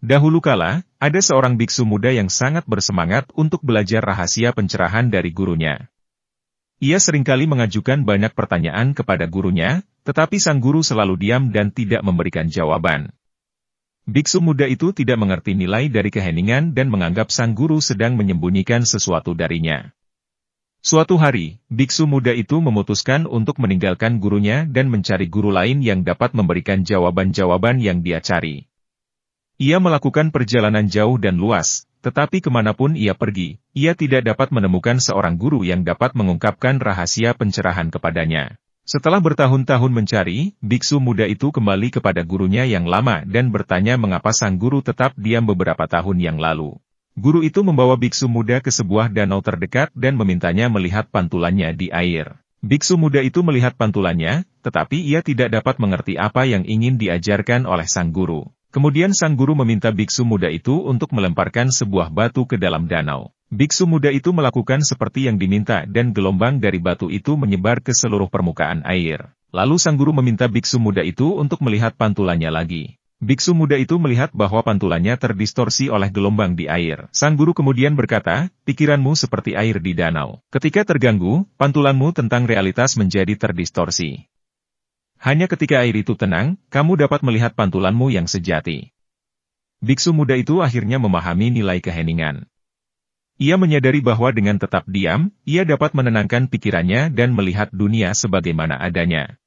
Dahulu kala, ada seorang biksu muda yang sangat bersemangat untuk belajar rahasia pencerahan dari gurunya. Ia seringkali mengajukan banyak pertanyaan kepada gurunya, tetapi sang guru selalu diam dan tidak memberikan jawaban. Biksu muda itu tidak mengerti nilai dari keheningan dan menganggap sang guru sedang menyembunyikan sesuatu darinya. Suatu hari, biksu muda itu memutuskan untuk meninggalkan gurunya dan mencari guru lain yang dapat memberikan jawaban-jawaban yang dia cari. Ia melakukan perjalanan jauh dan luas, tetapi kemanapun ia pergi, ia tidak dapat menemukan seorang guru yang dapat mengungkapkan rahasia pencerahan kepadanya. Setelah bertahun-tahun mencari, biksu muda itu kembali kepada gurunya yang lama dan bertanya mengapa sang guru tetap diam beberapa tahun yang lalu. Guru itu membawa biksu muda ke sebuah danau terdekat dan memintanya melihat pantulannya di air. Biksu muda itu melihat pantulannya, tetapi ia tidak dapat mengerti apa yang ingin diajarkan oleh sang guru. Kemudian sang guru meminta biksu muda itu untuk melemparkan sebuah batu ke dalam danau. Biksu muda itu melakukan seperti yang diminta dan gelombang dari batu itu menyebar ke seluruh permukaan air. Lalu sang guru meminta biksu muda itu untuk melihat pantulannya lagi. Biksu muda itu melihat bahwa pantulannya terdistorsi oleh gelombang di air. Sang guru kemudian berkata, "Pikiranmu seperti air di danau. Ketika terganggu, pantulanmu tentang realitas menjadi terdistorsi. Hanya ketika air itu tenang, kamu dapat melihat pantulanmu yang sejati." Biksu muda itu akhirnya memahami nilai keheningan. Ia menyadari bahwa dengan tetap diam, ia dapat menenangkan pikirannya dan melihat dunia sebagaimana adanya.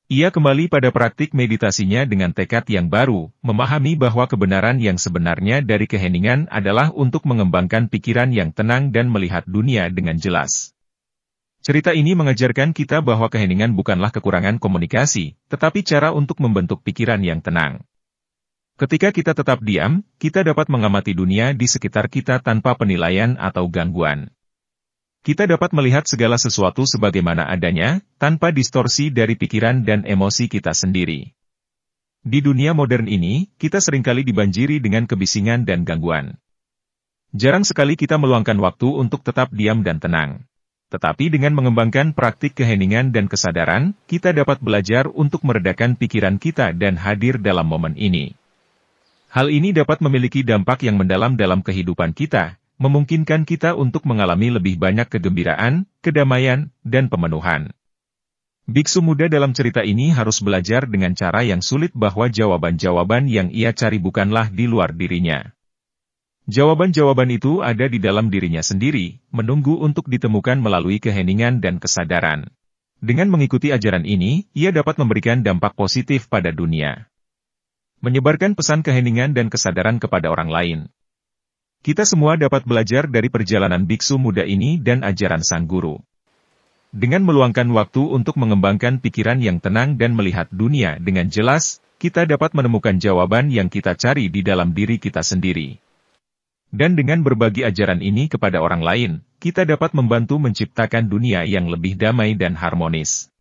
Ia kembali pada praktik meditasinya dengan tekad yang baru, memahami bahwa kebenaran yang sebenarnya dari keheningan adalah untuk mengembangkan pikiran yang tenang dan melihat dunia dengan jelas. Cerita ini mengajarkan kita bahwa keheningan bukanlah kekurangan komunikasi, tetapi cara untuk membentuk pikiran yang tenang. Ketika kita tetap diam, kita dapat mengamati dunia di sekitar kita tanpa penilaian atau gangguan. Kita dapat melihat segala sesuatu sebagaimana adanya, tanpa distorsi dari pikiran dan emosi kita sendiri. Di dunia modern ini, kita seringkali dibanjiri dengan kebisingan dan gangguan. Jarang sekali kita meluangkan waktu untuk tetap diam dan tenang. Tetapi dengan mengembangkan praktik keheningan dan kesadaran, kita dapat belajar untuk meredakan pikiran kita dan hadir dalam momen ini. Hal ini dapat memiliki dampak yang mendalam dalam kehidupan kita, memungkinkan kita untuk mengalami lebih banyak kegembiraan, kedamaian, dan pemenuhan. Biksu muda dalam cerita ini harus belajar dengan cara yang sulit bahwa jawaban-jawaban yang ia cari bukanlah di luar dirinya. Jawaban-jawaban itu ada di dalam dirinya sendiri, menunggu untuk ditemukan melalui keheningan dan kesadaran. Dengan mengikuti ajaran ini, ia dapat memberikan dampak positif pada dunia. Menyebarkan pesan keheningan dan kesadaran kepada orang lain. Kita semua dapat belajar dari perjalanan biksu muda ini dan ajaran sang guru. Dengan meluangkan waktu untuk mengembangkan pikiran yang tenang dan melihat dunia dengan jelas, kita dapat menemukan jawaban yang kita cari di dalam diri kita sendiri. Dan dengan berbagi ajaran ini kepada orang lain, kita dapat membantu menciptakan dunia yang lebih damai dan harmonis.